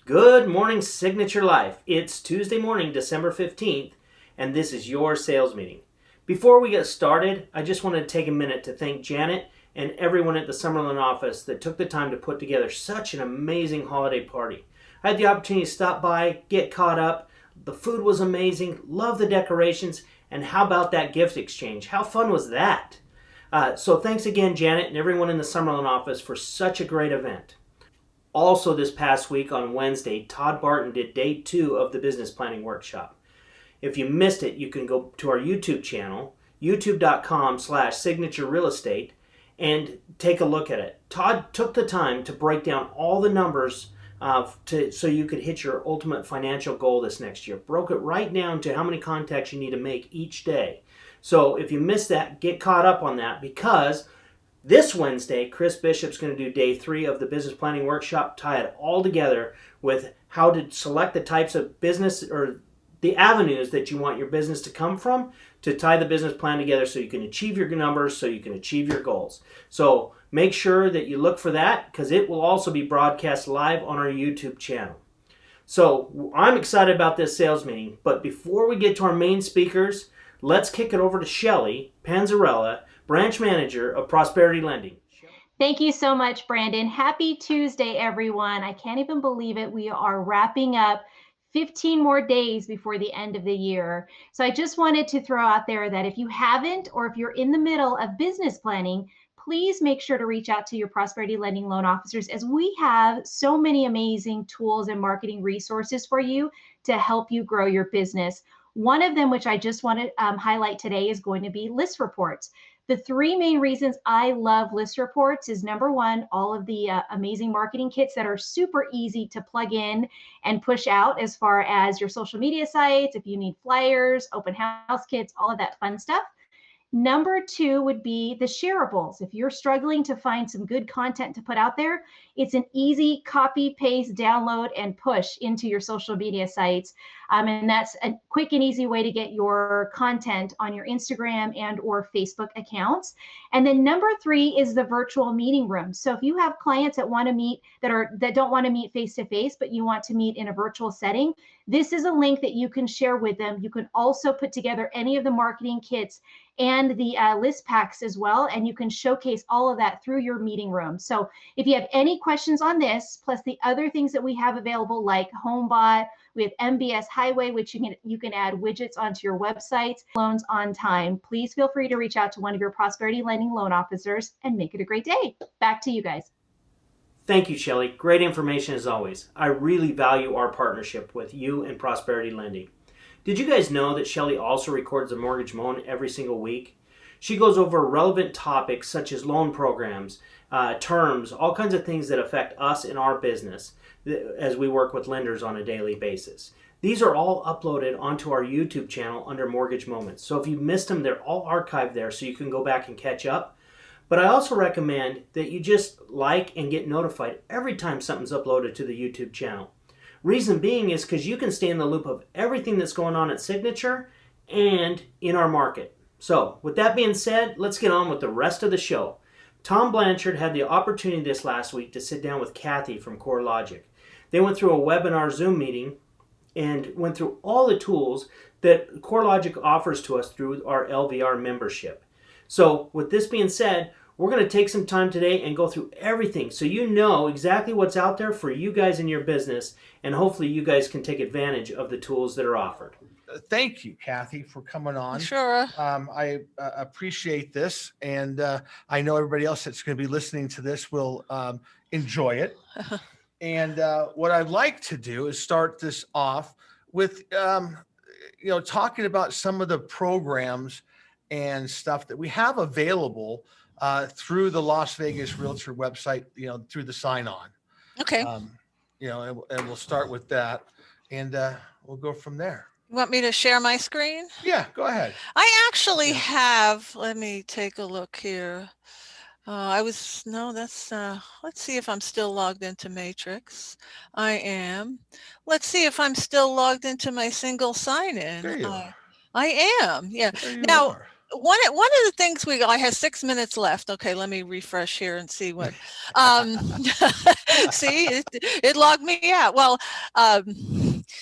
Good morning, Signature Life. It's Tuesday morning, December 15th, and this is your sales meeting. Before we get started, I just wanted to take a minute to thank Janet and everyone at the Summerlin office that took the time to put together such an amazing holiday party. I had the opportunity to stop by, get caught up. The food was amazing, love the decorations, and how about that gift exchange? How fun was that? So thanks again, Janet and everyone in the Summerlin office for such a great event. Also this past week on Wednesday, Todd Barton did day 2 of the business planning workshop. If you missed it, you can go to our YouTube channel, youtube.com/signaturerealestate, and take a look at it. Todd took the time to break down all the numbers so you could hit your ultimate financial goal this next year. Broke it right down to how many contacts you need to make each day. So if you missed that, get caught up on that, because this Wednesday, Chris Bishop's going to do day 3 of the business planning workshop, tie it all together with how to select the types of business or the avenues that you want your business to come from to tie the business plan together so you can achieve your numbers, so you can achieve your goals. So make sure that you look for that, because it will also be broadcast live on our YouTube channel. So I'm excited about this sales meeting, but before we get to our main speakers, let's kick it over to Shelly Panzarella, Branch Manager of Prosperity Lending. Thank you so much, Brandon. Happy Tuesday, everyone. I can't even believe it. We are wrapping up 15 more days before the end of the year. So I just wanted to throw out there that if you haven't, or if you're in the middle of business planning, please make sure to reach out to your Prosperity Lending loan officers, as we have so many amazing tools and marketing resources for you to help you grow your business. One of them, which I just want to highlight today, is going to be list reports. The 3 main reasons I love list reports is, number one, all of the amazing marketing kits that are super easy to plug in and push out as far as your social media sites, if you need flyers, open house kits, all of that fun stuff. Number 2 would be the shareables. If you're struggling to find some good content to put out there, it's an easy copy, paste, download, and push into your social media sites. And that's a quick and easy way to get your content on your Instagram and or Facebook accounts. And then number 3 is the virtual meeting room. So if you have clients that want to meet, that don't want to meet face-to-face, but you want to meet in a virtual setting, this is a link that you can share with them. You can also put together any of the marketing kits and the list packs as well, and you can showcase all of that through your meeting room. So if you have any questions on this, plus the other things that we have available, like HomeBot, we have MBS Highway, which you can add widgets onto your website, loans on time, please feel free to reach out to one of your Prosperity Lending loan officers and make it a great day. Back to you guys. Thank you, Shelly. Great information as always. I really value our partnership with you and Prosperity Lending. Did you guys know that Shelly also records a mortgage moan every single week? She goes over relevant topics such as loan programs, terms, all kinds of things that affect us in our business as we work with lenders on a daily basis. These are all uploaded onto our YouTube channel under Mortgage Moments. So if you missed them, they're all archived there so you can go back and catch up. But I also recommend that you just like and get notified every time something's uploaded to the YouTube channel. Reason being is because you can stay in the loop of everything that's going on at Signature and in our market. So with that being said, let's get on with the rest of the show. Tom Blanchard had the opportunity this last week to sit down with Kathy from CoreLogic. They went through a webinar Zoom meeting and went through all the tools that CoreLogic offers to us through our LVR membership. So with this being said, we're going to take some time today and go through everything so you know exactly what's out there for you guys in your business, and hopefully you guys can take advantage of the tools that are offered. Thank you, Kathy, for coming on. Sure. I appreciate this, and I know everybody else that's going to be listening to this will enjoy it. And what I'd like to do is start this off with, talking about some of the programs and stuff that we have available through the Las Vegas Realtor website, through the sign-on. Okay. And we'll start with that, and we'll go from there. You want me to share my screen? Yeah, go ahead. I actually have, let me take a look here. Let's see if I'm still logged into Matrix. I am. Let's see if I'm still logged into my single sign-in. There you are. I am, yeah. There you Now, are. one of the things I have 6 minutes left. Okay, let me refresh here and see what. See, it logged me out. Well,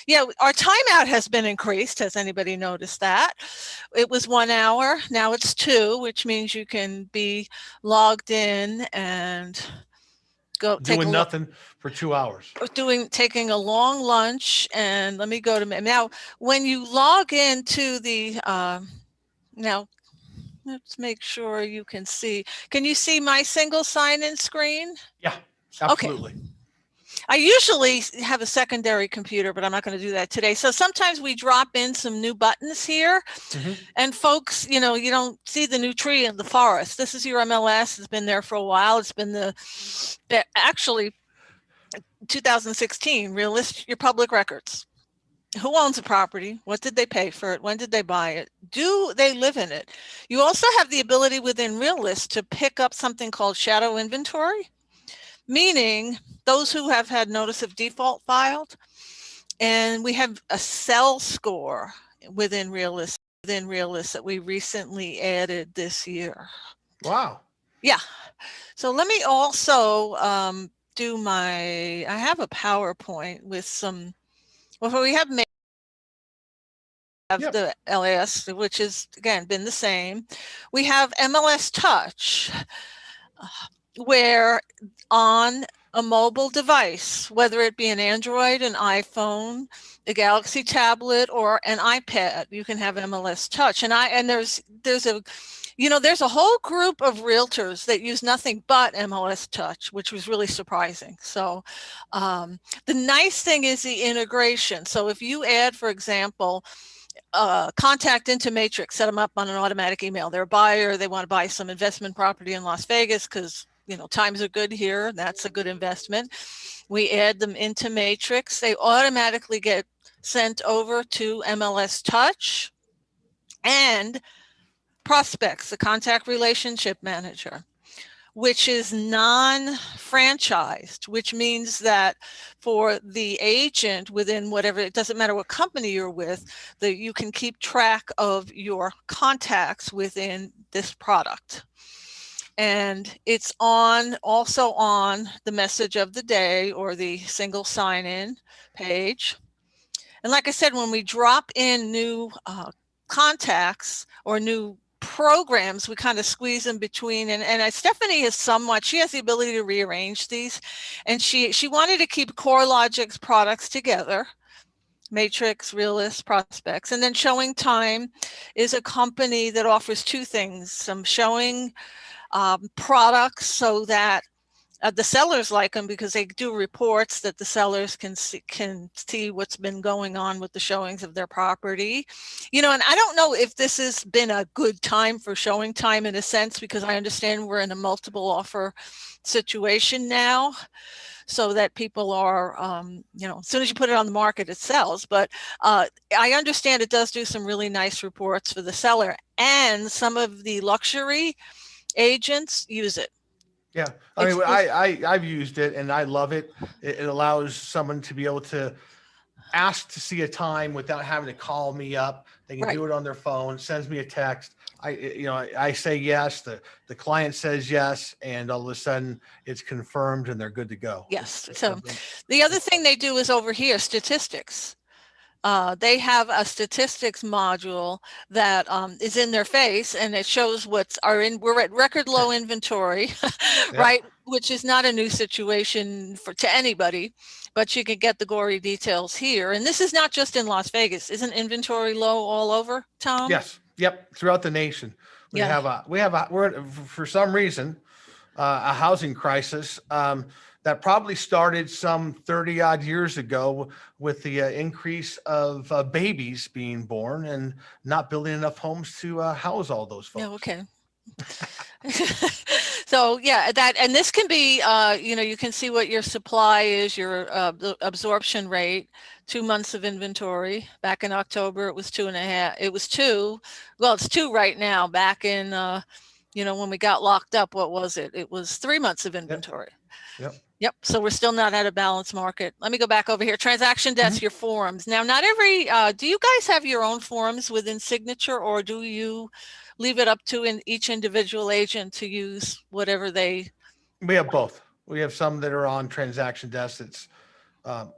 yeah, our timeout has been increased. Has anybody noticed that? It was 1 hour. Now it's 2, which means you can be logged in and go take Doing nothing for 2 hours. Taking a long lunch. And let me go to now. When you log into the now. Let's make sure you can see. Can you see my single sign-in screen? Yeah, absolutely. Okay. I usually have a secondary computer, but I'm not going to do that today. So sometimes we drop in some new buttons here, and folks, you don't see the new tree in the forest. This is your MLS. It's been there for a while. It's been actually 2016, Realist, your public records. Who owns a property? What did they pay for it? When did they buy it? Do they live in it? You also have the ability within Realist to pick up something called shadow inventory, meaning those who have had notice of default filed. And we have a cell score within Realist that we recently added this year. Wow. Yeah. So let me also I have a PowerPoint with some, well, we have the LAS, which has, again, been the same. We have MLS Touch, where on a mobile device, whether it be an Android, an iPhone, a Galaxy tablet, or an iPad, you can have MLS Touch. And there's a whole group of realtors that use nothing but MLS Touch, which was really surprising. So the nice thing is the integration. So if you add, for example, contact into Matrix, set them up on an automatic email. They're a buyer. They want to buy some investment property in Las Vegas because, times are good here. That's a good investment. We add them into Matrix. They automatically get sent over to MLS Touch and Prospects, the contact relationship manager, which is non-franchised, which means that for the agent within whatever, it doesn't matter what company you're with, that you can keep track of your contacts within this product. And it's also on the message of the day or the single sign-in page. And like I said, when we drop in new contacts or new programs, we kind of squeeze in between, and Stephanie is she has the ability to rearrange these, and she wanted to keep CoreLogic's products together, Matrix, Realist, Prospects, and then Showing Time is a company that offers two things: some showing products so that the sellers like them because they do reports that the sellers can see what's been going on with the showings of their property. And I don't know if this has been a good time for Showing Time in a sense, because I understand we're in a multiple offer situation now, so that people are, as soon as you put it on the market, it sells. But I understand it does do some really nice reports for the seller, and some of the luxury agents use it. Yeah, I mean, I've used it and I love it. It allows someone to be able to ask to see a time without having to call me up. They can do it on their phone, sends me a text. I say yes, the client says yes, and all of a sudden it's confirmed and they're good to go. Yes. So the other thing they do is over here, statistics. They have a statistics module that is in their face, and it shows we're at record low inventory, right? Which is not a new situation to anybody, but you can get the gory details here. And this is not just in Las Vegas. Isn't inventory low all over, Tom? Yes. Yep. Throughout the nation. We're for some reason, a housing crisis. That probably started some 30 odd years ago with the increase of babies being born and not building enough homes to house all those folks. Yeah, okay. So yeah, and this can be, you can see what your supply is, your absorption rate, 2 months of inventory. Back in October, it was 2.5. It was 2. Well, it's 2 right now. Back in when we got locked up, what was it? It was 3 months of inventory. Yep. So we're still not at a balanced market. Let me go back over here. Transaction debts, your forums. Now, not every, do you guys have your own forums within Signature, or do you leave it up to each individual agent to use whatever they? We have both. We have some that are on transaction desks. It's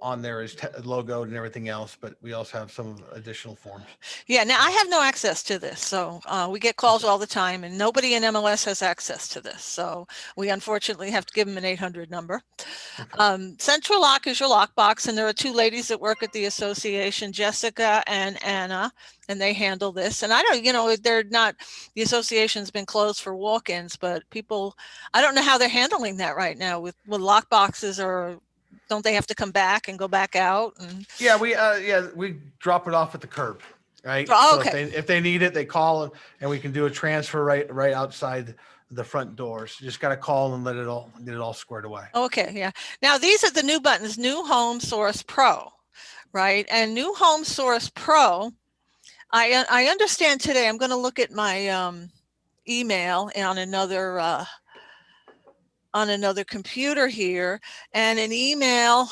on there is logoed and everything else, but we also have some additional forms. Yeah, now I have no access to this. So we get calls all the time, and nobody in MLS has access to this. So we unfortunately have to give them an 800 number. SentriLock is your lockbox, and there are two ladies that work at the association, Jessica and Anna, and they handle this. And I don't, they're not, the association's been closed for walk-ins, but people, I don't know how they're handling that right now with lockboxes, or don't they have to come back and go back out? And yeah, we drop it off at the curb, right? Oh, so okay. if they need it, they call, and we can do a transfer right outside the front doors. You just got to call and get it all squared away. Okay, yeah. Now these are the new buttons, New Home Source Pro, right? And New Home Source Pro, I understand today, I'm going to look at my email on another computer here, and an email,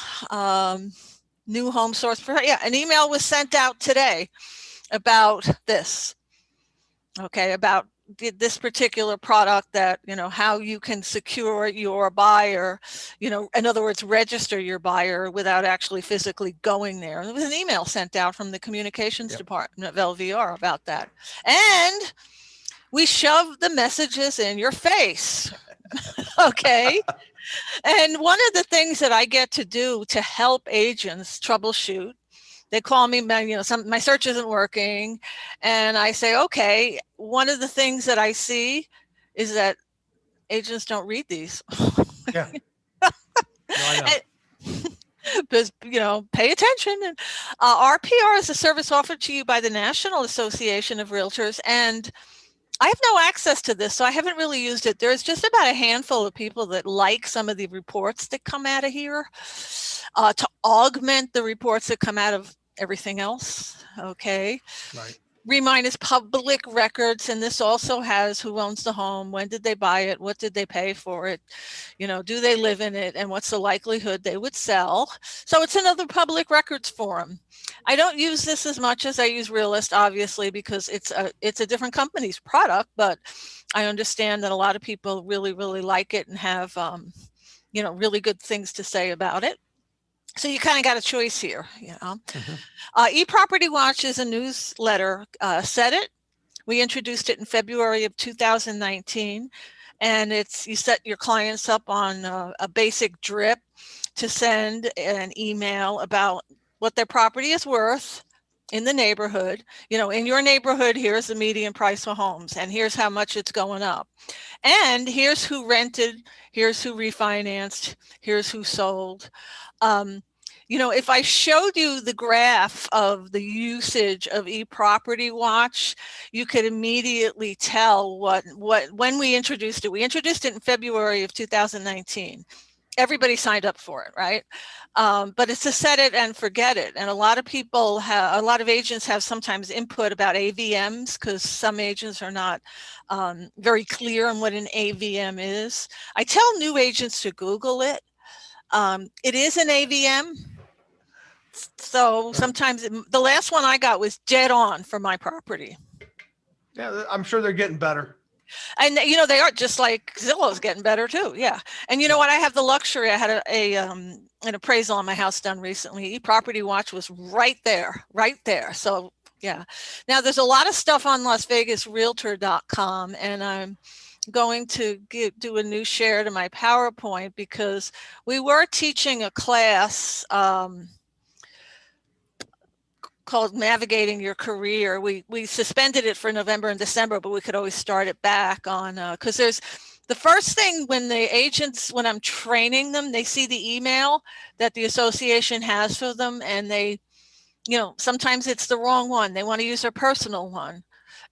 New Home Source Pro, yeah, an email was sent out today about this, okay, about this particular product, that, how you can secure your buyer, in other words, register your buyer without actually physically going there. There was an email sent out from the communications department of LVR about that. And we shoved the messages in your face. Okay. And one of the things that I get to do to help agents troubleshoot, they call me, my search isn't working. And I say, okay, one of the things that I see is that agents don't read these. Yeah. No, I know. Because, pay attention. And RPR is a service offered to you by the National Association of Realtors. And I have no access to this, so I haven't really used it. There's just about a handful of people that like some of the reports that come out of here to augment the reports that come out of everything else. Okay. Right. Remine is public records, and this also has who owns the home, when did they buy it, what did they pay for it, do they live in it, and what's the likelihood they would sell. So it's another public records forum. I don't use this as much as I use Realist, obviously, because it's a different company's product, but I understand that a lot of people really, really like it and have, really good things to say about it. So you kind of got a choice here, eProperty Watch is a newsletter. Set it. We introduced it in February of 2019, and you set your clients up on a basic drip to send an email about what their property is worth in the neighborhood. In your neighborhood, here's the median price for homes, and here's how much it's going up. And here's who rented, here's who refinanced, here's who sold. If I showed you the graph of the usage of eProperty Watch, you could immediately tell when we introduced it. We introduced it in February of 2019. Everybody signed up for it, right? But it's a set it and forget it. And a lot of agents have sometimes input about AVMs, because some agents are not very clear on what an AVM is. I tell new agents to Google it. It is an AVM. So sometimes the last one I got was dead on for my property. Yeah, I'm sure they're getting better. And they are, just like Zillow's getting better too. Yeah. And you know what? I have the luxury. I had an appraisal on my house done recently. eProperty Watch was right there. So yeah. Now there's a lot of stuff on LasVegasRealtor.com, and I'm going to do a new share to my PowerPoint, because we were teaching a class called Navigating Your Career. We suspended it for November and December, but we could always start it back on, because there's the first thing when the agents, when I'm training them, they see the email that the association has for them, and they, sometimes it's the wrong one. They want to use their personal one,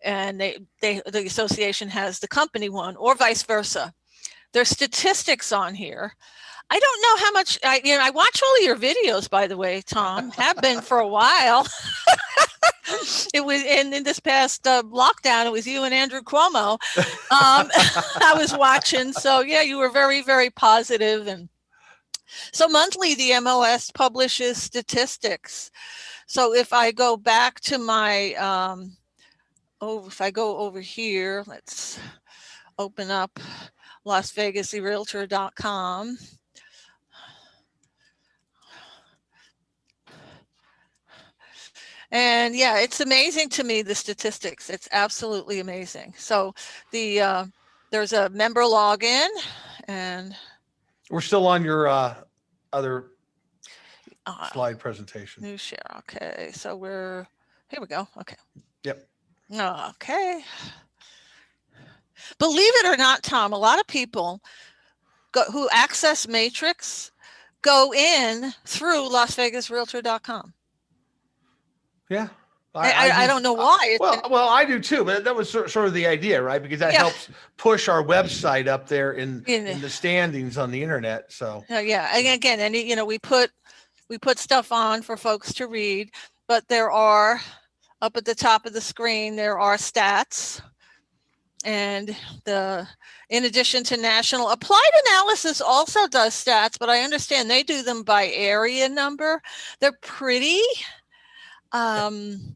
and the association has the company one, or vice versa. There's statistics on here. I don't know how much, I watch all of your videos, by the way, Tom, have been for a while. It was in this past lockdown. It was you and Andrew Cuomo. I was watching. So yeah, you were very, very positive. And so monthly, the MLS publishes statistics. So if I go back to my, if I go over here, let's open up LasVegasRealtor.com. And yeah, it's amazing to me, the statistics. It's absolutely amazing. So the there's a member login, and we're still on your other slide presentation. New share. Okay, so here we go. Okay. Yep. Okay. Believe it or not, Tom, a lot of people who access Matrix go in through LasVegasRealtor.com. Yeah. I don't know why. Well, I do too, but that was sort of the idea, right? Because that helps push our website up there in the standings on the internet. So yeah, and again, we put stuff on for folks to read, but there are, up at the top of the screen, there are stats. And in addition to national, Applied Analysis also does stats, but I understand they do them by area number. They're pretty. Again,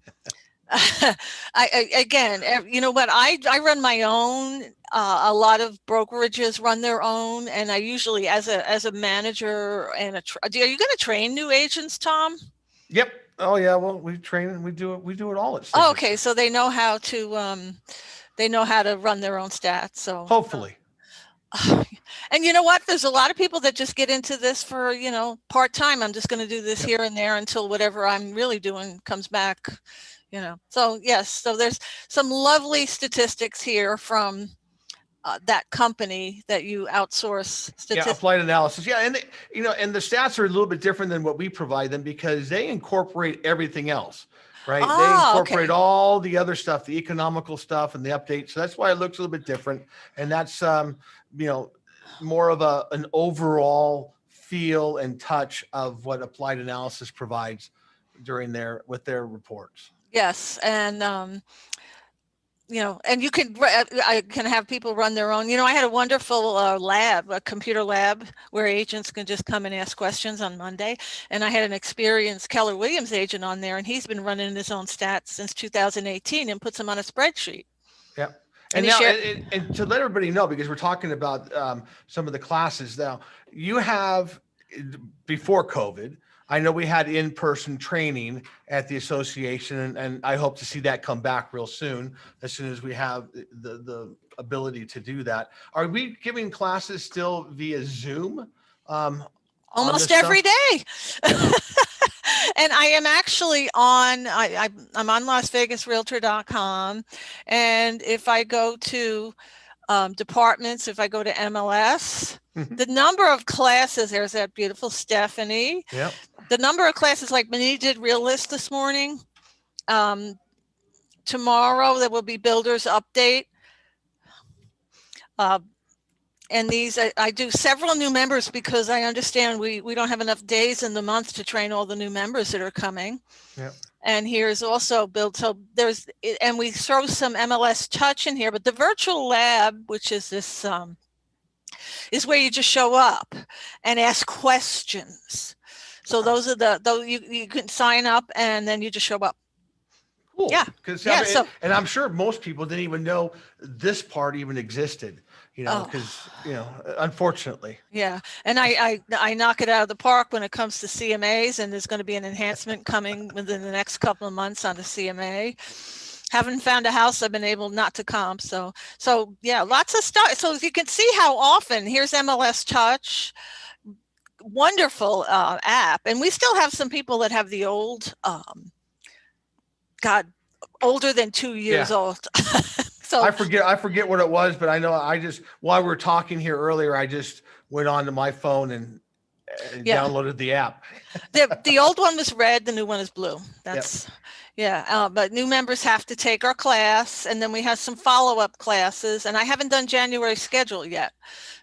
you know what? I run my own. A lot of brokerages run their own, and I usually, as a manager and are you going to train new agents, Tom? Yep. Oh yeah. Well, we train and we do it all at Signature. Oh, okay. So they know how to run their own stats. So hopefully. And you know what? There's a lot of people that just get into this for, part-time. I'm just going to do this here and there until whatever I'm really doing comes back, So yes, so there's some lovely statistics here from that company that you outsource statistics. Yeah, Applied Analysis. Yeah, and and the stats are a little bit different than what we provide them because they incorporate everything else. Right. They incorporate all the other stuff, the economical stuff and the updates. So that's why it looks a little bit different. And that's, more of an overall feel and touch of what Applied Analysis provides with their reports. Yes. And, and I can have people run their own. I had a wonderful a computer lab where agents can just come and ask questions on Monday. And I had an experienced Keller Williams agent on there, and he's been running his own stats since 2018 and puts them on a spreadsheet. Yeah. And now, and to let everybody know, because we're talking about some of the classes now, you have, before COVID, I know we had in-person training at the association, and I hope to see that come back real soon, as soon as we have the ability to do that. Are we giving classes still via Zoom? Almost every day. And I am actually I'm on LasVegasRealtor.com. And if I go to departments, if I go to MLS, the number of classes, there's that beautiful Stephanie. Yep. The number of classes, like Minnie did Realist this morning. Tomorrow there will be Builders Update. And these, I do several new members because I understand we don't have enough days in the month to train all the new members that are coming. Yep. And here's also built. So and we throw some MLS Touch in here, but the virtual lab, which is this, is where you just show up and ask questions. So those are you can sign up and then you just show up. Cool. Yeah. And I'm sure most people didn't even know this part even existed. Because, unfortunately. Yeah. And I knock it out of the park when it comes to CMAs, and there's going to be an enhancement coming within the next couple of months on the CMA. Haven't found a house I've been able not to comp. So yeah, lots of stuff. So you can see how often, here's MLS Touch, wonderful app. And we still have some people that have the old, older than 2 years old. So I forget what it was, but I know while we were talking here earlier, I just went onto my phone and downloaded the app. The old one was red, the new one is blue. That's but new members have to take our class, and then we have some follow-up classes, and I haven't done January schedule yet.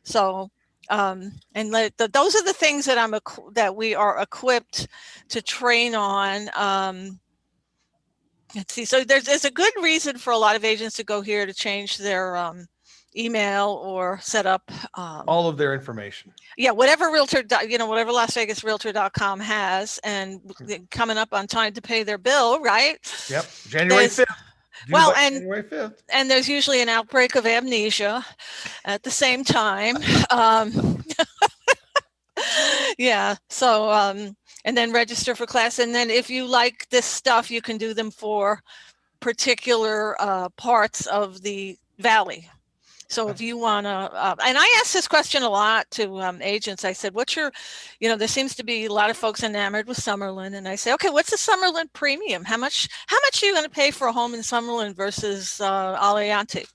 So those are the things that that we are equipped to train on. Let's see. So there's a good reason for a lot of agents to go here to change their email or set up All of their information. yeah, whatever whatever LasVegasRealtor.com has, and coming up on time to pay their bill, right? Yep. January 5th. Well, January 5th. And there's usually an outbreak of amnesia at the same time. Yeah. So, and then register for class. And then if you like this stuff, you can do them for particular parts of the Valley. So if you want to, and I ask this question a lot to agents. I said, what's your, there seems to be a lot of folks enamored with Summerlin. And I say, okay, what's the Summerlin premium? How much are you going to pay for a home in Summerlin versus Aliante?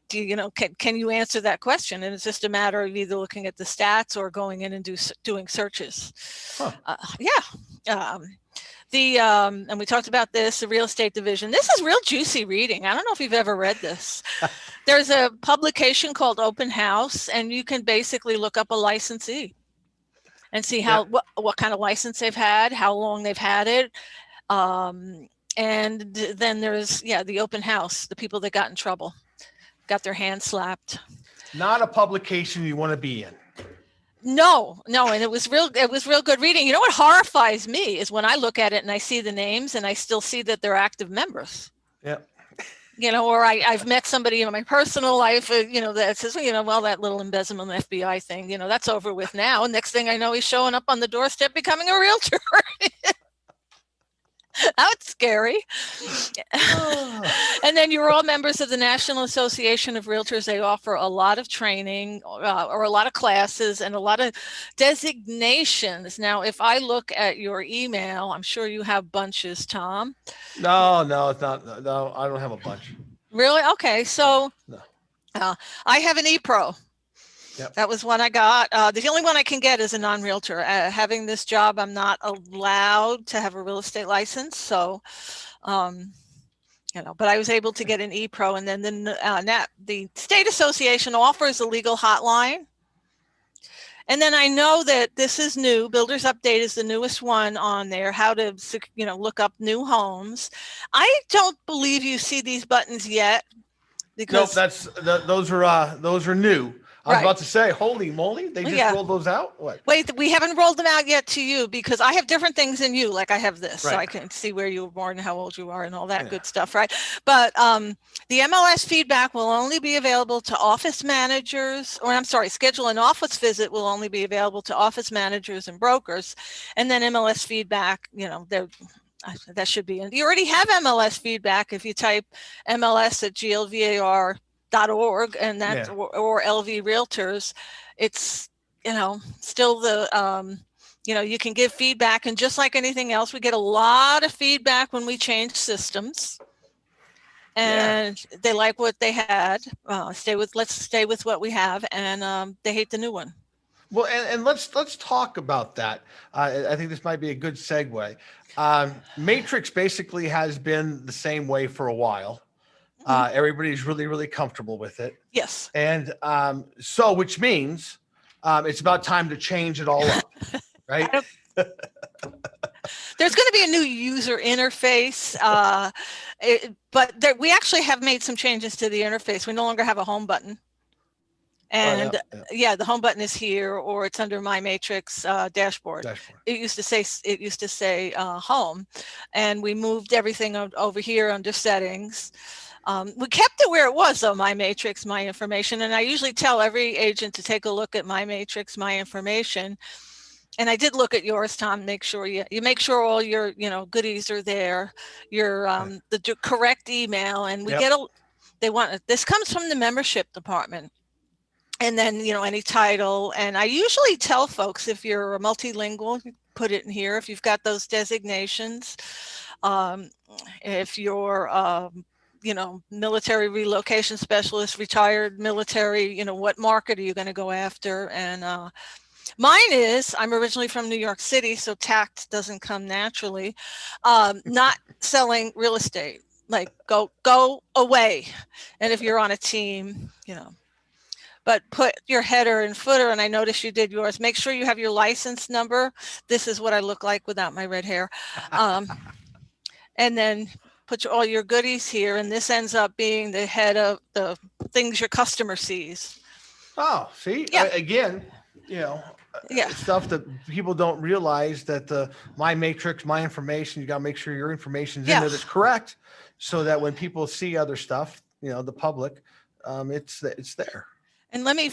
Can you answer that question? And it's just a matter of either looking at the stats or going in and doing searches. Huh. And we talked about this, the real estate division. This is real juicy reading. I don't know if you've ever read this. There's a publication called Open House, and you can basically look up a licensee and see what kind of license they've had, how long they've had it. And then there's, the open house, the people that got in trouble, got their hands slapped. Not a publication you want to be in. No, and it was real good reading. You know what horrifies me is when I look at it and I see the names and I still see that they're active members. Yep. Or I've met somebody in my personal life, that says, well, that little embezzlement FBI thing, that's over with now. And next thing I know, he's showing up on the doorstep becoming a realtor. That's scary. And then you're all members of the National Association of Realtors. They offer a lot of training or a lot of classes and a lot of designations. Now, if I look at your email, I'm sure you have bunches, Tom. No, it's not. No, I don't have a bunch. Really? Okay. So No. I have an ePro. Yep. That was one I got. The only one I can get is a non-realtor. Having this job, I'm not allowed to have a real estate license. So, but I was able to get an ePro, and then the state association offers a legal hotline. And then I know that this is new. Builders Update is the newest one on there, how to, look up new homes. I don't believe you see these buttons yet. Because those are new. I was about to say, holy moly, they just rolled those out? What? Wait, we haven't rolled them out yet to you because I have different things than you. Like I have this, so I can see where you were born and how old you are and all that good stuff, right? But the MLS feedback will only be available to office managers, schedule an office visit will only be available to office managers and brokers. And then MLS feedback, that should be in. You already have MLS feedback if you type MLS at glvar.org and that's or LV Realtors. It's still the you can give feedback, and just like anything else, we get a lot of feedback when we change systems, and they like what they had. Let's stay with what we have, and they hate the new one. Well, and let's talk about that. I think this might be a good segue. Matrix basically has been the same way for a while. Everybody's really, really comfortable with it. Yes. And which means it's about time to change it all up, right? There's going to be a new user interface, but we actually have made some changes to the interface. We no longer have a home button. And the home button is here, or it's under My Matrix dashboard. It used to say home, and we moved everything over here under settings. We kept it where it was, though, My Matrix, My Information. And I usually tell every agent to take a look at My Matrix, My Information. And I did look at yours, Tom. Make sure you make sure all your goodies are there. Your the correct email, and we get this comes from the membership department. And then, any title. And I usually tell folks, if you're multilingual, put it in here. If you've got those designations, if you're, military relocation specialist, retired military, what market are you going to go after? And mine is, I'm originally from New York City, so tact doesn't come naturally. Not selling real estate, like go away. And if you're on a team, but put your header and footer, and I noticed you did yours. Make sure you have your license number. This is what I look like without my red hair. And then put all your goodies here, and this ends up being the head of the things your customer sees. Oh, see, Yeah. again, stuff that people don't realize, that my matrix, my information, you got to make sure your information is in there that's correct, so that when people see other stuff, the public, it's there. And let me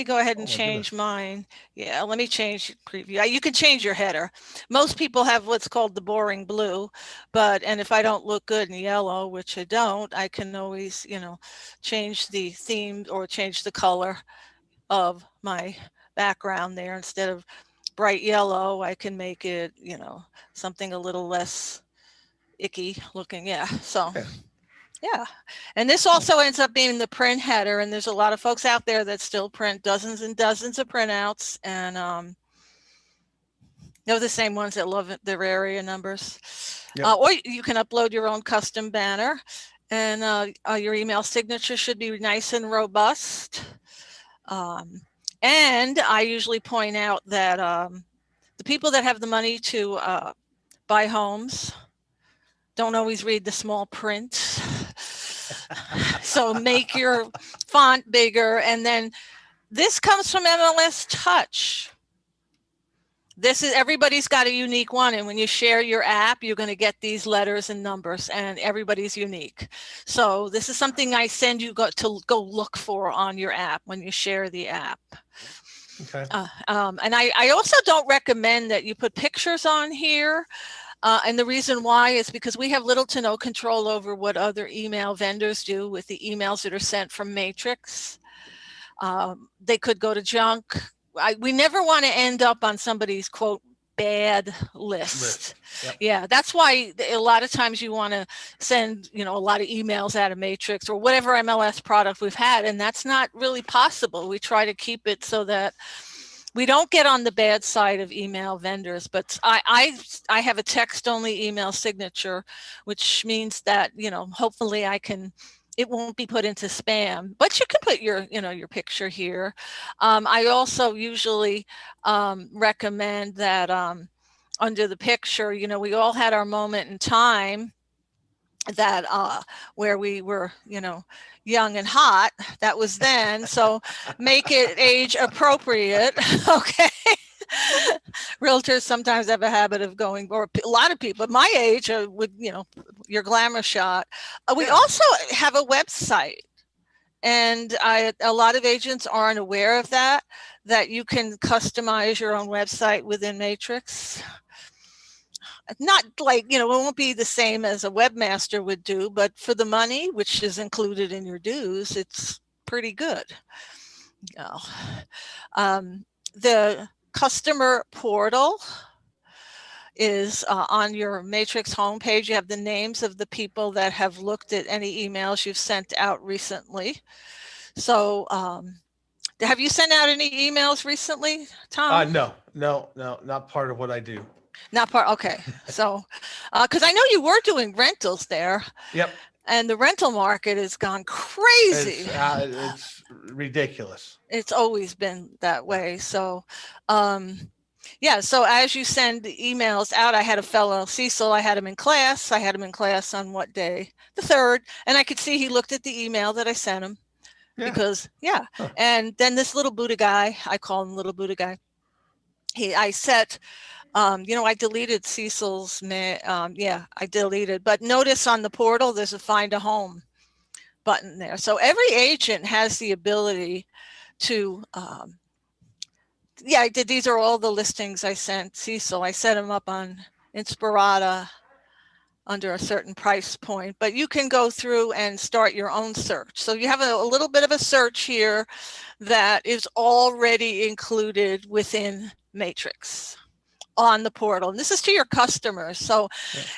go ahead and change mine. Yeah, let me change preview. You can change your header. Most people have what's called the boring blue, and if I don't look good in yellow, which I don't, I can always, change the theme or change the color of my background there. Instead of bright yellow, I can make it, something a little less icky looking. Yeah. So. Okay. Yeah. And this also ends up being the print header. And there's a lot of folks out there that still print dozens and dozens of printouts. And they're the same ones that love their area numbers. Yep. Or you can upload your own custom banner. And your email signature should be nice and robust. And I usually point out that the people that have the money to buy homes don't always read the small print. So make your font bigger. And then this comes from MLS Touch. Everybody's got a unique one. And when you share your app, you're going to get these letters and numbers, and everybody's unique. So this is something I send you to go look for on your app when you share the app. Okay. And I also don't recommend that you put pictures on here. And the reason why is because we have little to no control over what other email vendors do with the emails that are sent from Matrix. They could go to junk. We never want to end up on somebody's quote bad list. Yep. Yeah, that's why a lot of times you want to send, a lot of emails out of Matrix or whatever MLS product we've had, and that's not really possible. We try to keep it so that we don't get on the bad side of email vendors. But I have a text-only email signature, which means that, hopefully it won't be put into spam, but you can put your picture here. I also usually recommend that under the picture, we all had our moment in time that where we were, young and hot. That was then. So make it age appropriate. Okay. Realtors sometimes have a habit of going, or a lot of people my age would, your glamour shot. We also have a website, and a lot of agents aren't aware of that you can customize your own website within Matrix. Not like, it won't be the same as a webmaster would do, but for the money, which is included in your dues, it's pretty good. The customer portal is on your Matrix homepage. You have the names of the people that have looked at any emails you've sent out recently. So have you sent out any emails recently, Tom? No, not part of what I do. Not part. Okay. So, because I know you were doing rentals there. Yep. And the rental market has gone crazy. It's ridiculous. It's always been that way. So, so as you send emails out, I had a fellow, Cecil, I had him in class. I had him in class on what day? The 3rd. And I could see he looked at the email that I sent him. Yeah. Because, Huh. And then this little Buddha guy, I call him little Buddha guy. I set... I deleted Cecil's, I deleted, but notice on the portal, there's a find a home button there. So every agent has the ability to, I did, these are all the listings I sent Cecil. I set them up on Inspirata under a certain price point, but you can go through and start your own search. So you have a little bit of a search here that is already included within Matrix on the portal. And this is to your customers. So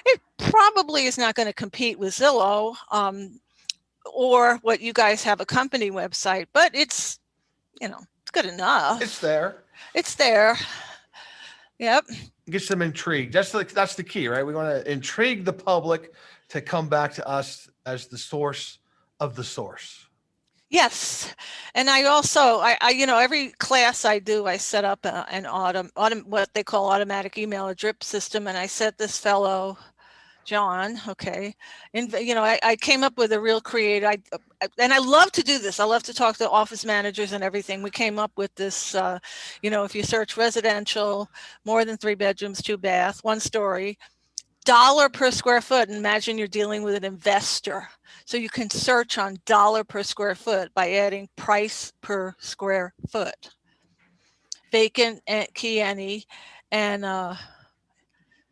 it probably is not going to compete with Zillow or what you guys have, a company website, but it's, it's good enough. It's there. It's there. Yep. Get them intrigued. That's the key, right? We want to intrigue the public to come back to us as the source of the source. Yes. And I also, I every class I do, I set up an what they call automatic email, a drip system. And I set this fellow John, okay. And, I came up with a real creative, and I love to do this. I love to talk to office managers and everything. We came up with this, if you search residential, more than 3 bedrooms, 2 bath, 1 story, dollar per square foot. And imagine you're dealing with an investor. So you can search on dollar per square foot by adding price per square foot, vacant, key any, and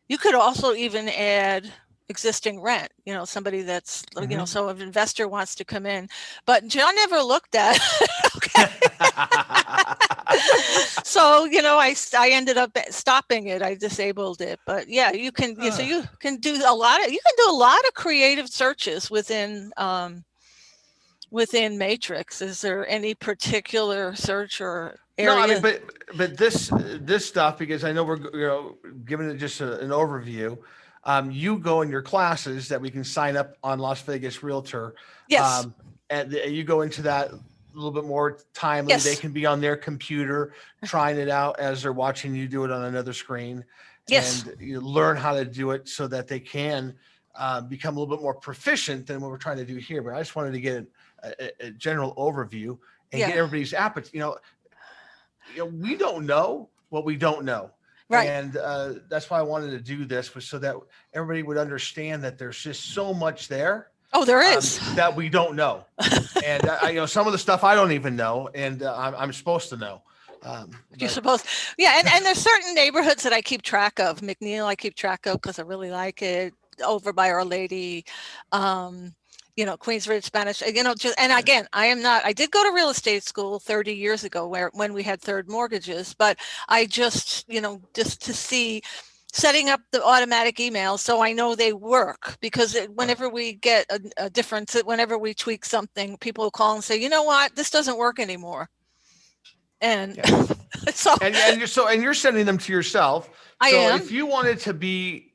you could also even add existing rent, somebody that's, so if an investor wants to come in, but John never looked at okay. So, I ended up stopping it. I disabled it, but yeah, you can, so you can do a lot of creative searches within Matrix. Is there any particular search or area? No, I mean, but this stuff, because I know we're giving it just an overview. You go in your classes that we can sign up on Las Vegas Realtor. Yes. And you go into that a little bit more timely. Yes. They can be on their computer trying it out as they're watching you do it on another screen. Yes. And you learn how to do it so that they can become a little bit more proficient than what we're trying to do here. But I just wanted to get a general overview and get everybody's appetite. We don't know what we don't know. Right. And that's why I wanted to do this, was so that everybody would understand that there's just so much there. Oh, there is. That we don't know. And some of the stuff I don't even know, and I'm supposed to know. You're supposed, yeah. And there's certain neighborhoods that I keep track of. McNeil, I keep track of because I really like it. Over by Our Lady, Queensbridge, Spanish, and again, I did go to real estate school 30 years ago when we had third mortgages, but I just to see setting up the automatic emails so I know they work, because whenever we get a difference, whenever we tweak something, people will call and say, you know what, this doesn't work anymore. And so you're sending them to yourself. I am. If you wanted to be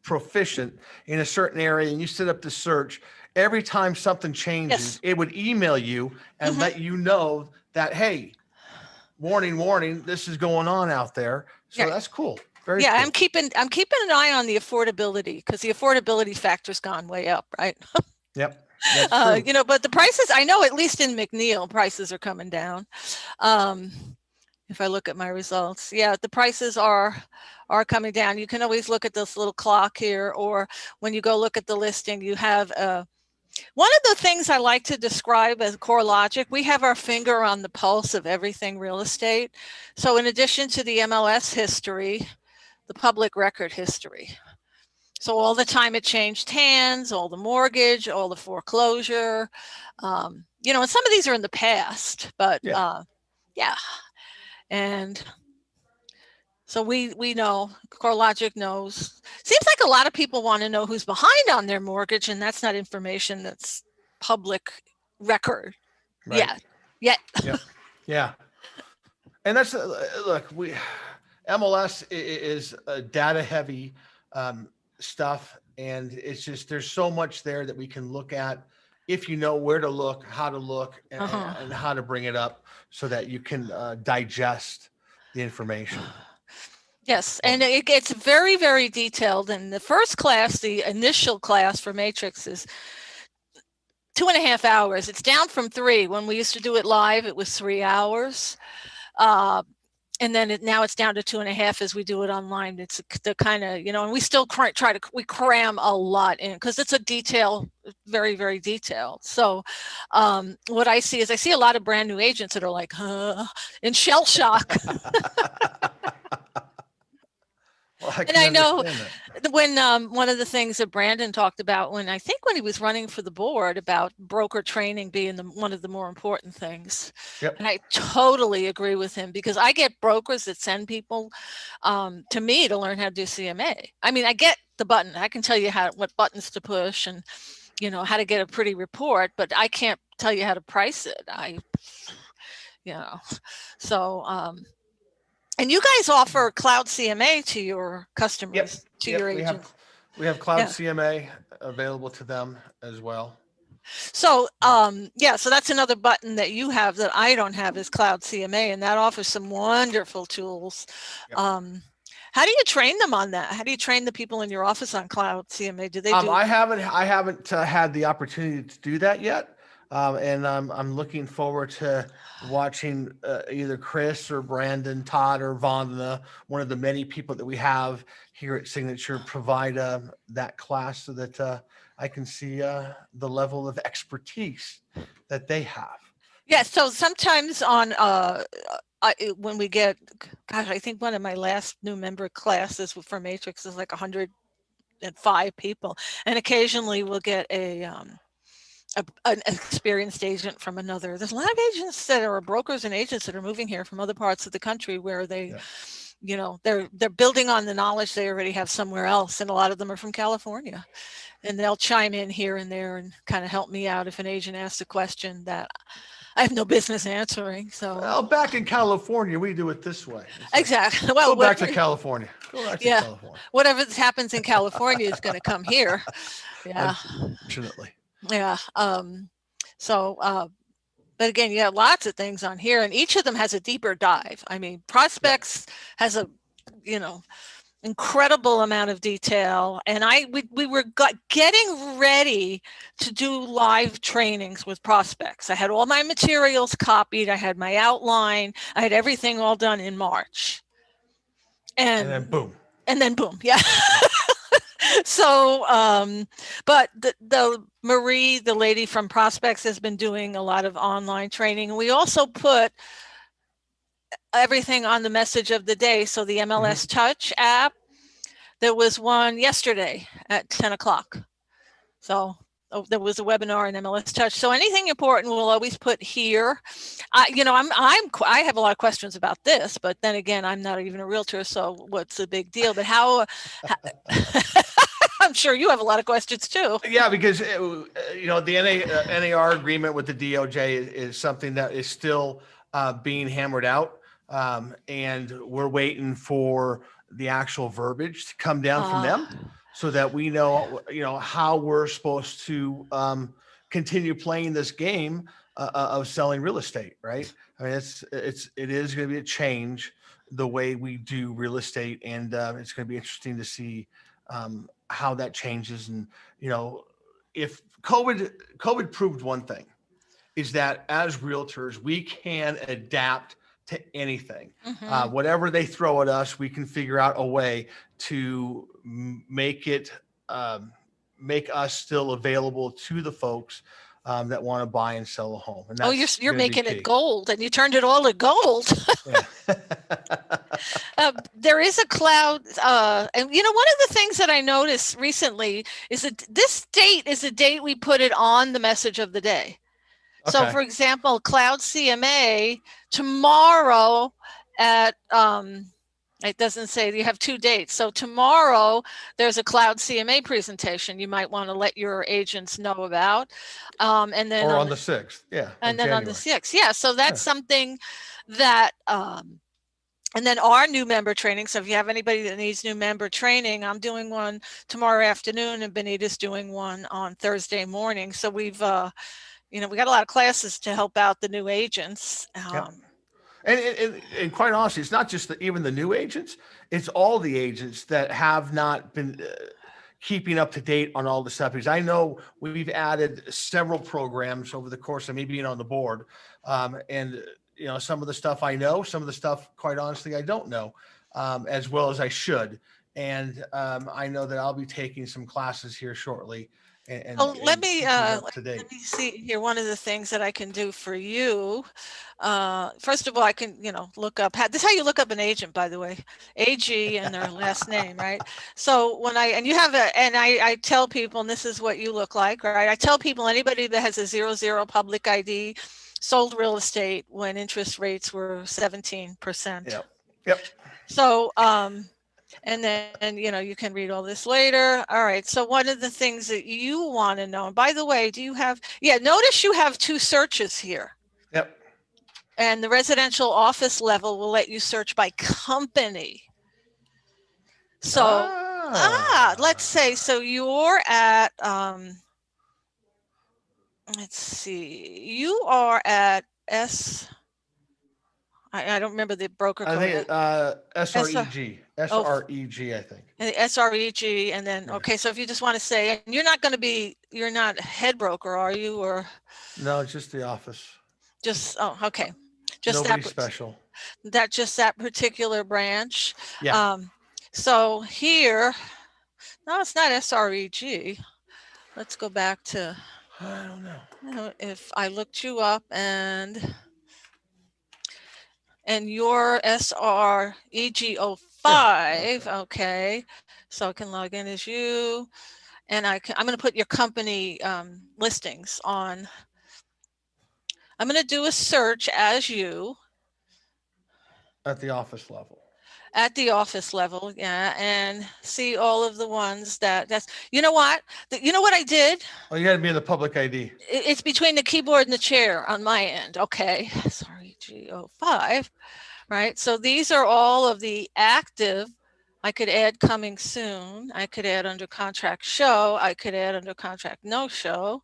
proficient in a certain area and you set up the search, every time something changes, it would email you and let you know that, hey, warning, this is going on out there. So that's cool. Very cool. I'm keeping an eye on the affordability, because the affordability factor's gone way up, right? Yep. But the prices, I know at least in McNeil, prices are coming down. If I look at my results, the prices are coming down. You can always look at this little clock here, or when you go look at the listing, you have one of the things I like to describe as CoreLogic. We have our finger on the pulse of everything real estate. So in addition to the MLS history, the public record history. So all the time it changed hands, all the mortgage, all the foreclosure, and some of these are in the past, but and so we know, CoreLogic knows. Seems like a lot of people want to know who's behind on their mortgage, and that's not information that's public record. Right. Yeah. And that's MLS is data heavy stuff, and it's just, there's so much there that we can look at if you know where to look, how to look, and how to bring it up so that you can digest the information. Yes, and it gets very, very detailed. And the first class, the initial class for Matrix, is 2.5 hours. It's down from 3. When we used to do it live, it was 3 hours. And then now it's down to 2.5 as we do it online. It's the kind of, and we still we cram a lot in, because it's a detail, very, very detailed. So what I see is a lot of brand new agents that are like, in shell shock. Well, and I know when one of the things that Brandon talked about when he was running for the board, about broker training being one of the more important things. Yep. And I totally agree with him, because I get brokers that send people to me to learn how to do CMA. I mean, I get the button. I can tell you what buttons to push and, how to get a pretty report, but I can't tell you how to price it. So, and you guys offer cloud CMA to your customers, your agents. We have cloud CMA available to them as well. So, so that's another button that you have that I don't have, is cloud CMA, and that offers some wonderful tools. How do you train them on that? How do you train the people in your office on cloud CMA? Do they do? I haven't had the opportunity to do that yet. And I'm looking forward to watching either Chris or Brandon, Todd, or Vandana, one of the many people that we have here at Signature, provide that class so that I can see the level of expertise that they have. Yeah. So sometimes on when we get, gosh, I think one of my last new member classes for Matrix is like 105 people, and occasionally we'll get an experienced agent from another. There's a lot of agents that are brokers and agents that are moving here from other parts of the country where they, they're building on the knowledge they already have somewhere else, and a lot of them are from California, and they'll chime in here and there and kind of help me out if an agent asks a question that I have no business answering. So, well, back in California, we do it this way. Exactly. Well, go back to California. Go back to California. Whatever happens in California is going to come here. Yeah. Unfortunately. Yeah. But again, you have lots of things on here, and each of them has a deeper dive. I mean, Prospects has a, incredible amount of detail, and we were getting ready to do live trainings with Prospects. I had all my materials copied, I had my outline, I had everything all done in March, and then boom, yeah. So but the Marie, the lady from Prospects, has been doing a lot of online training. We also put everything on the message of the day. So the MLS Touch app, there was one yesterday at 10 o'clock. So there was a webinar in MLS Touch. So anything important we'll always put here. I have a lot of questions about this, but then again, I'm not even a realtor, so what's the big deal? But how I'm sure you have a lot of questions too. Yeah, because the NAR agreement with the DOJ is something that is still being hammered out. And we're waiting for the actual verbiage to come down from them so that we know, how we're supposed to continue playing this game of selling real estate, right? I mean, it is going to be a change the way we do real estate, and it's going to be interesting to see how that changes. And, if COVID proved one thing, is that as realtors, we can adapt to anything. Whatever they throw at us, we can figure out a way to make us still available to the folks that want to buy and sell a home. And you're making it gold, and you turned it all to gold. There is a cloud, and one of the things that I noticed recently is that this date is the date we put it on the message of the day. Okay. So, for example, Cloud CMA tomorrow at it doesn't say, you have 2 dates. So tomorrow there's a Cloud CMA presentation you might want to let your agents know about. And then on the 6th, yeah. And then on the 6th, yeah. So that's something that. And then our new member training. So if you have anybody that needs new member training, I'm doing one tomorrow afternoon, and Benita's doing one on Thursday morning. So we've we got a lot of classes to help out the new agents. And quite honestly, it's not just even the new agents, it's all the agents that have not been keeping up to date on all the stuff. Because I know we've added several programs over the course of me being on the board. And some of the stuff I know, some of the stuff, quite honestly, I don't know as well as I should. And I know that I'll be taking some classes here shortly. Let me see here. One of the things that I can do for you, first of all, I can, look up, this is how you look up an agent, by the way, AG and their last name, right? So I tell people, and this is what you look like, right? I tell people anybody that has a 00 public ID sold real estate when interest rates were 17%. Yep. So, and then, you can read all this later. All right. So one of the things that you want to know, and by the way, notice you have 2 searches here. Yep. And the residential office level will let you search by company. So, let's say, so you're at, let's see, you are at I don't remember the broker I code. think SREG, Oh, SREG, I think. and the SREG, and then, Yeah. okay, so if you just want to say, and you're not head broker, are you, or No, it's just the office. just, oh, okay. Just Nobody that, special. just that particular branch. Yeah. So here, no, it's not SREG. Let's go back to, I don't know. if I looked you up and your SREG05, okay, so I can log in as you, and I'm going to put your company listings on. I'm going to do a search as you. At the office level. At the office level, yeah, and see all of the ones that's, you know what I did? Oh, you got to be in the public ID. It's between the keyboard and the chair on my end. Okay, sorry, G05, right? So these are all of the active. I could add coming soon. I could add under contract show. I could add under contract no show.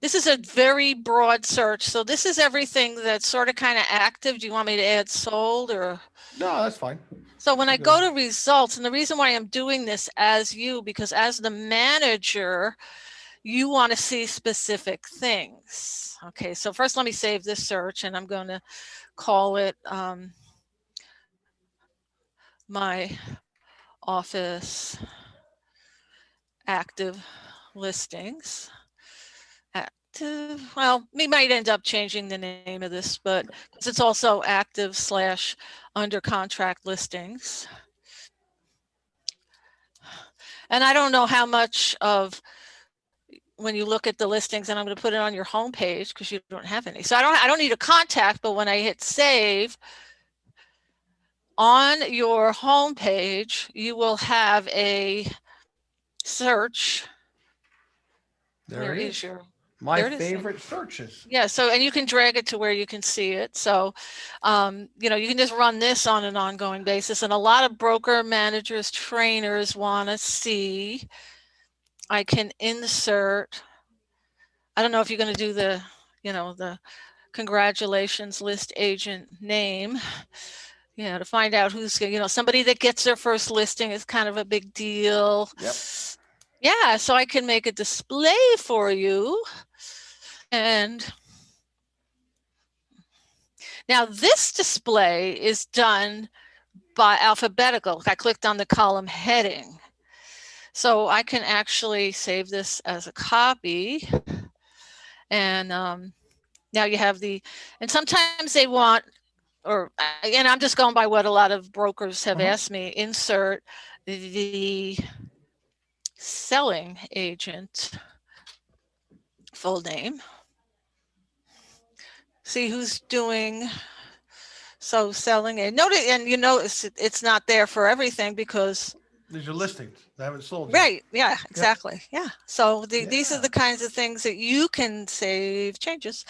This is a very broad search. So this is everything that's sort of kind of active. Do you want me to add sold or? No, that's fine. So when I go to results, and the reason why I'm doing this as you, because as the manager, you want to see specific things. Okay, so first let me save this search, and I'm going to call it my office active listings. Active, well, we might end up changing the name of this, but it's also active / under contract listings. And I don't know how much of, when you look at the listings, and I'm going to put it on your home page because you don't have any. So I don't need a contact, but when I hit save, on your home page, you will have a search. There it is. My favorite searches. Yeah, so, and you can drag it to where you can see it. So, you know, you can just run this on an ongoing basis. And a lot of broker managers, trainers want to see, I can insert, I don't know if you're going to do the, you know, the congratulations list agent name, you know, to find out who's, you know, somebody that gets their first listing is kind of a big deal. Yep. Yeah, so I can make a display for you. And now this display is done by alphabetical. I clicked on the column heading. So I can actually save this as a copy. And now you have the, and sometimes they want, or again, I'm just going by what a lot of brokers have asked me, insert the selling agent full name. See who's doing, so selling it. Notice, and you notice it's not there for everything because these are listings. They haven't sold yet. Right. Yeah, exactly. Yeah. So these are the kinds of things that you can save changes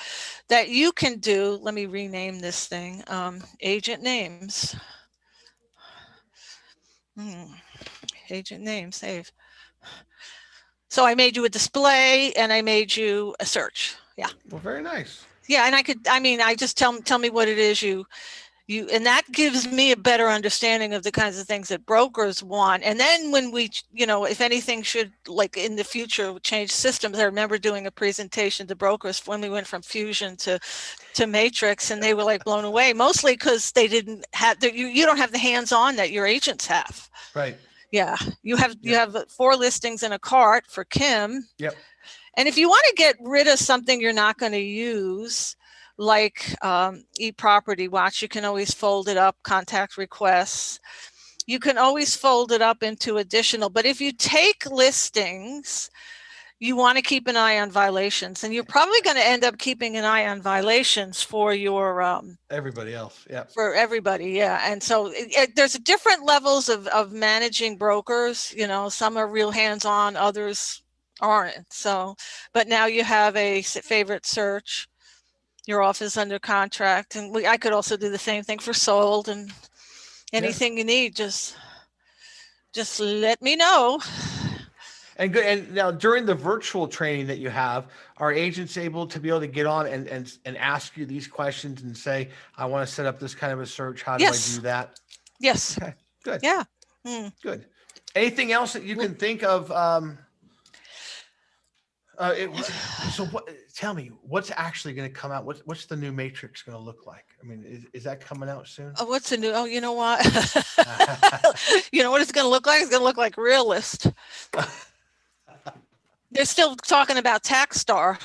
that you can do. Let me rename this thing, agent names. Agent name, save. So I made you a display and I made you a search. Yeah. Well, very nice. Yeah. And I just tell me what it is you, and that gives me a better understanding of the kinds of things that brokers want. And then when we, you know, if anything should, like in the future, change systems, I remember doing a presentation to brokers when we went from Fusion to Matrix, and they were like blown away, mostly because they didn't have, you don't have the hands-on that your agents have. Right. Yeah. You have 4 listings in a cart for Kim. Yep. And if you want to get rid of something you're not going to use, like eProperty Watch, you can always fold it up, contact requests. You can always fold it up into additional, but if you take listings, you want to keep an eye on violations, and you're probably going to end up keeping an eye on violations for your everybody else. Yeah. For everybody. Yeah. And so there's different levels of managing brokers. You know, some are real hands-on, others aren't. So, but now you have a favorite search. Your office under contract, and I could also do the same thing for sold, and anything you need, just let me know. And good. And now during the virtual training that you have, are agents able to be able to get on and ask you these questions and say, I want to set up this kind of a search. How do I Yes. do that? Yes. Okay, good. Yeah. Good. Anything else that you can think of? So what, tell me what's actually going to come out. What's the new matrix going to look like? I mean, is that coming out soon? Oh, what's the new? Oh, you know what? You know what it's going to look like? It's going to look like Realist. They're still talking about TaxStar.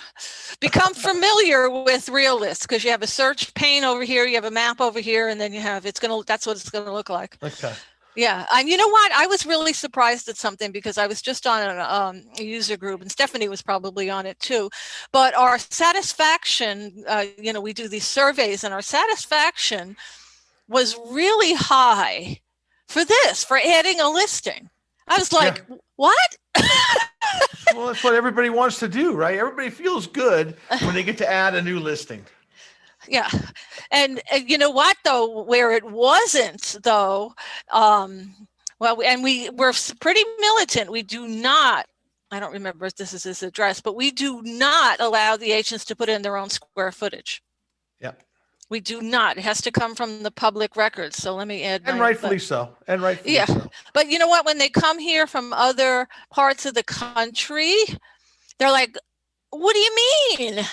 Become familiar with Realist because you have a search pane over here, you have a map over here, and then you have that's what it's going to look like. Okay. Yeah, and you know what? I was really surprised at something because I was just on a user group, and Stephanie was probably on it too. But our satisfaction, we do these surveys, and our satisfaction was really high for adding a listing. I was like, what? Well, that's what everybody wants to do, right? Everybody feels good when they get to add a new listing. Yeah. And you know what, though, where it wasn't, though, we're pretty militant. We do not, I don't remember if this is his address, but we do not allow the agents to put in their own square footage. Yeah. We do not. It has to come from the public records. So let me add. And rightfully so. And rightfully so. But you know what? When they come here from other parts of the country, they're like, what do you mean?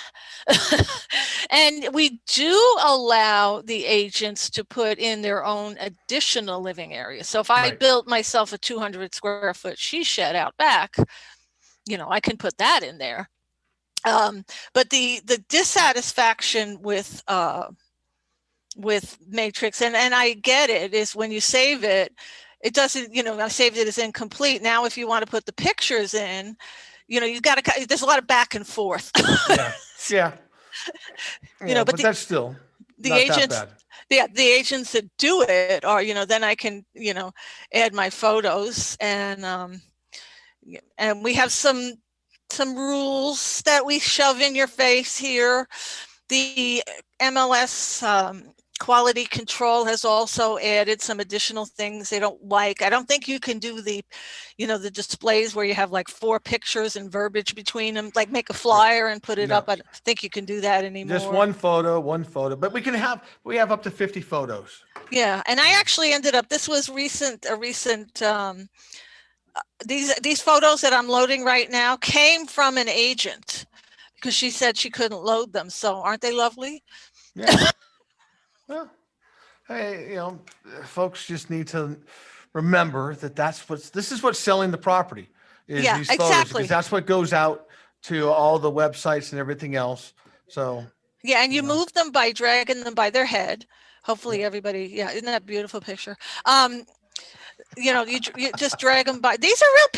And we do allow the agents to put in their own additional living area. So if I built myself a 200 square foot she shed out back, I can put that in there. But the dissatisfaction with Matrix, and I get it, is when you save it, it doesn't, I saved it as incomplete. Now, if you want to put the pictures in, you've got to, there's a lot of back and forth. Yeah. But that's still the not agents, that bad. the agents that do it are, then I can, add my photos, and we have some rules that we shove in your face here. The MLS quality control has also added some additional things they don't like. I don't think you can do the displays where you have like 4 pictures and verbiage between them, like make a flyer and put it up. I don't think you can do that anymore. Just one photo, but we have up to 50 photos. Yeah. And I actually ended up, this was these photos that I'm loading right now came from an agent because she said she couldn't load them. So aren't they lovely? Yeah. Well, hey, folks just need to remember that this is what's selling the property is these photos, exactly. because that's what goes out to all the websites and everything else. So yeah, and you move them by dragging them by their head. Hopefully everybody, isn't that a beautiful picture? You just drag them by. These are real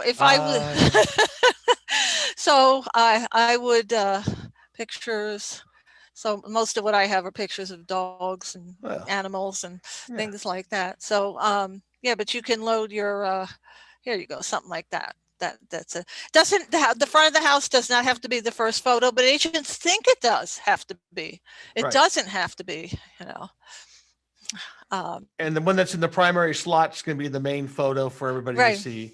if I would, so I would pictures. So most of what I have are pictures of dogs and animals and things like that. So but you can load your here you go, something like that. The front of the house does not have to be the first photo, but agents think it does have to be. It doesn't have to be, and the one that's in the primary slot is going to be the main photo for everybody to see.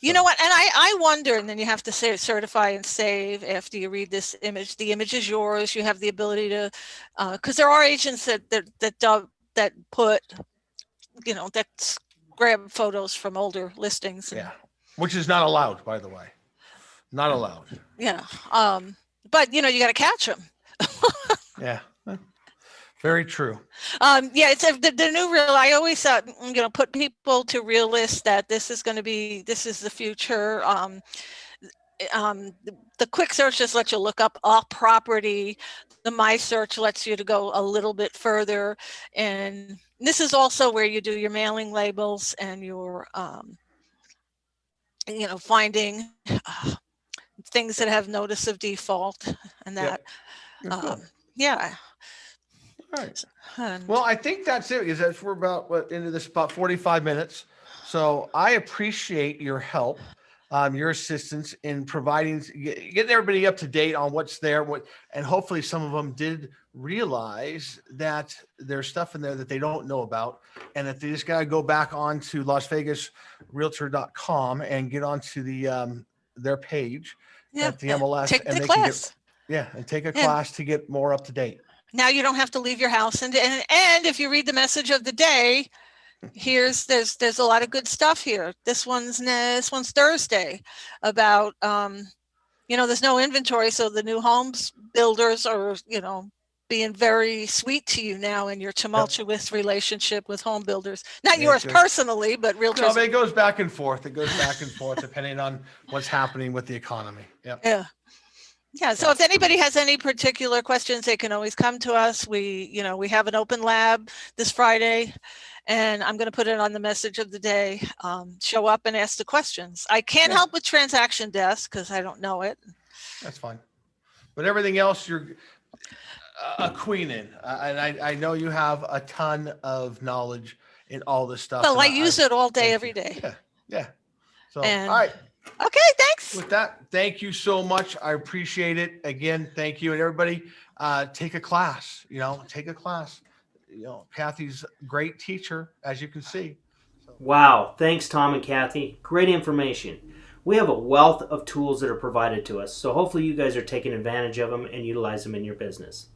You know what? And I wonder, and then you have to say certify and save after you read this image. The image is yours. You have the ability to, because there are agents that put, that grab photos from older listings. And, which is not allowed, by the way. Not allowed. Yeah. But you got to catch them. Yeah. Very true. It's the new real. I always put people to Realist that this is the future. The quick search just lets you look up a property. The My Search lets you to go a little bit further, and this is also where you do your mailing labels and your finding things that have notice of default and that. Yeah. All right. Well, I think that's it, because we're about into this about 45 minutes. So I appreciate your help. your assistance in getting everybody up to date on what's there, and hopefully some of them did realize that there's stuff in there that they don't know about, and that they just got to go back onto LasVegasRealtor.com and get onto their page at the MLS, take and the they class. and take a class to get more up to date. Now you don't have to leave your house, and if you read the message of the day, there's a lot of good stuff here. This one's Thursday about there's no inventory, so the new homes builders are being very sweet to you now in your tumultuous relationship with home builders. Not yours personally, but realtors. No, but it goes back and forth. It goes back and forth depending on what's happening with the economy. Yeah. So if anybody has any particular questions, they can always come to us. We have an open lab this Friday, and I'm going to put it on the message of the day. Show up and ask the questions. I can't help with transaction desk because I don't know it. That's fine. But everything else, you're a queen in. And I know you have a ton of knowledge in all this stuff. Well, I use it all day, every day. Yeah. So, all right. Okay, thanks. With that, thank you so much. I appreciate it. Again, thank you. And everybody, take a class, take a class. Kathy's a great teacher, as you can see. Wow. Thanks, Tom and Kathy. Great information. We have a wealth of tools that are provided to us, so hopefully you guys are taking advantage of them and utilize them in your business.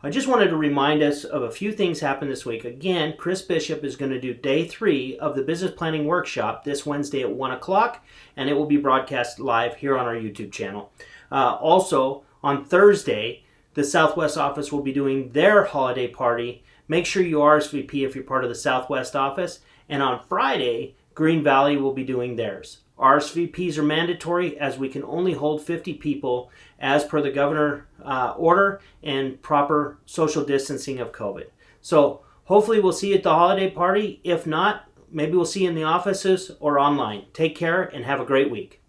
I just wanted to remind us of a few things happened this week. Again, Chris Bishop is going to do day 3 of the business planning workshop this Wednesday at 1 o'clock, and it will be broadcast live here on our YouTube channel. Also, on Thursday, the Southwest office will be doing their holiday party. Make sure you RSVP if you're part of the Southwest office. And on Friday, Green Valley will be doing theirs. RSVPs are mandatory as we can only hold 50 people as per the governor order and proper social distancing of COVID. So hopefully we'll see you at the holiday party. If not, maybe we'll see you in the offices or online. Take care and have a great week.